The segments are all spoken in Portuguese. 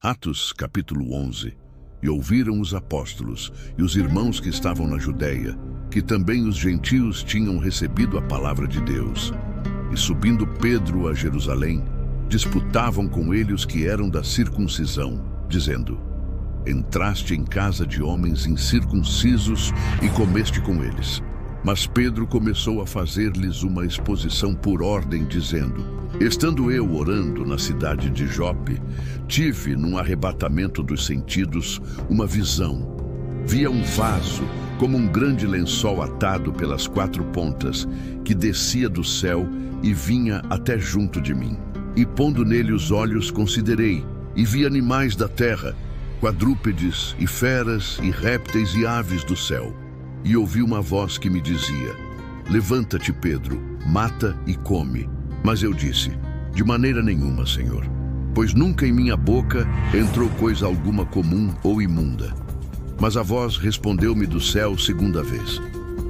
Atos, capítulo 11. E ouviram os apóstolos e os irmãos que estavam na Judeia, que também os gentios tinham recebido a palavra de Deus. E subindo Pedro a Jerusalém, disputavam com ele os que eram da circuncisão, dizendo: Entraste em casa de homens incircuncisos e comeste com eles. Mas Pedro começou a fazer-lhes uma exposição por ordem, dizendo: Estando eu orando na cidade de Jope, tive, num arrebatamento dos sentidos, uma visão. Via um vaso, como um grande lençol atado pelas quatro pontas, que descia do céu e vinha até junto de mim. E pondo nele os olhos, considerei, e vi animais da terra, quadrúpedes e feras e répteis e aves do céu. E ouvi uma voz que me dizia: Levanta-te, Pedro, mata e come. Mas eu disse: De maneira nenhuma, Senhor, pois nunca em minha boca entrou coisa alguma comum ou imunda. Mas a voz respondeu-me do céu segunda vez: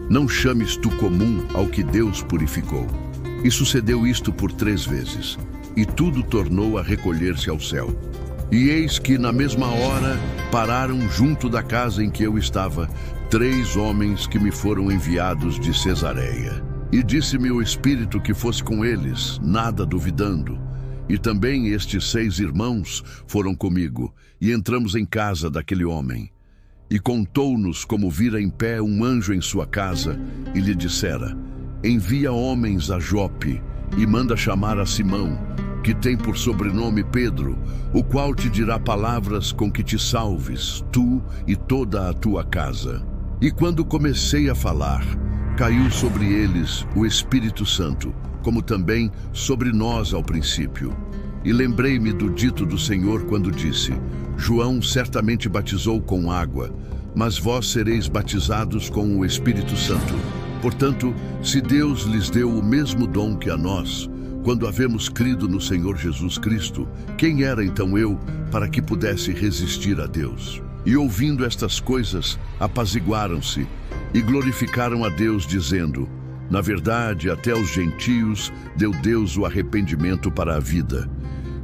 Não chames tu comum ao que Deus purificou. E sucedeu isto por 3 vezes, e tudo tornou a recolher-se ao céu. E eis que na mesma hora pararam junto da casa em que eu estava 3 homens que me foram enviados de Cesareia. E disse-me o Espírito que fosse com eles, nada duvidando. E também estes 6 irmãos foram comigo, e entramos em casa daquele homem. E contou-nos como vira em pé um anjo em sua casa, e lhe dissera: Envia homens a Jope, e manda chamar a Simão, que tem por sobrenome Pedro, o qual te dirá palavras com que te salves, tu e toda a tua casa. E quando comecei a falar, caiu sobre eles o Espírito Santo, como também sobre nós ao princípio. E lembrei-me do dito do Senhor quando disse: João certamente batizou com água, mas vós sereis batizados com o Espírito Santo. Portanto, se Deus lhes deu o mesmo dom que a nós, quando havemos crido no Senhor Jesus Cristo, quem era então eu para que pudesse resistir a Deus? E ouvindo estas coisas, apaziguaram-se e glorificaram a Deus, dizendo: Na verdade, até aos gentios deu Deus o arrependimento para a vida.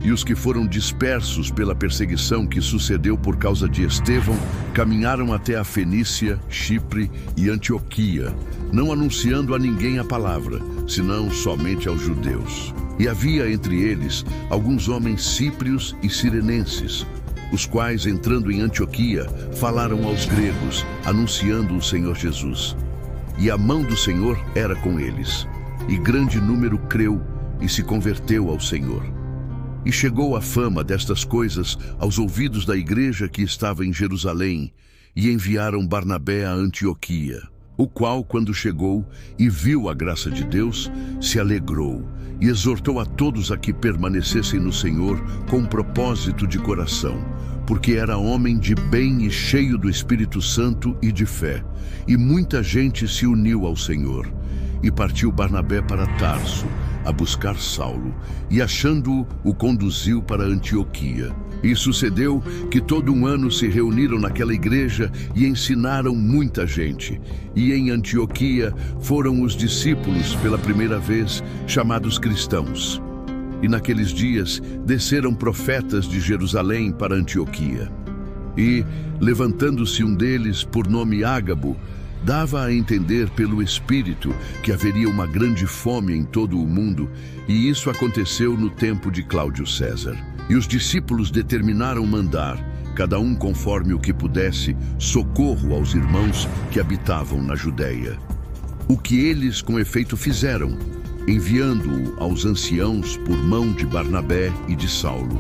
E os que foram dispersos pela perseguição que sucedeu por causa de Estevão, caminharam até a Fenícia, Chipre e Antioquia, não anunciando a ninguém a palavra, senão somente aos judeus. E havia entre eles alguns homens síprios e cirenenses, os quais, entrando em Antioquia, falaram aos gregos, anunciando o Senhor Jesus. E a mão do Senhor era com eles, e grande número creu e se converteu ao Senhor. E chegou a fama destas coisas aos ouvidos da igreja que estava em Jerusalém, e enviaram Barnabé a Antioquia, o qual, quando chegou e viu a graça de Deus, se alegrou, e exortou a todos a que permanecessem no Senhor com propósito de coração, porque era homem de bem e cheio do Espírito Santo e de fé, e muita gente se uniu ao Senhor. E partiu Barnabé para Tarso, a buscar Saulo, e achando-o, o conduziu para Antioquia. E sucedeu que todo um ano se reuniram naquela igreja e ensinaram muita gente. E em Antioquia foram os discípulos pela primeira vez chamados cristãos. E naqueles dias desceram profetas de Jerusalém para Antioquia. E, levantando-se um deles, por nome Ágabo, dava a entender pelo Espírito que haveria uma grande fome em todo o mundo, e isso aconteceu no tempo de Cláudio César. E os discípulos determinaram mandar, cada um conforme o que pudesse, socorro aos irmãos que habitavam na Judeia. O que eles com efeito fizeram, enviando-o aos anciãos por mão de Barnabé e de Saulo.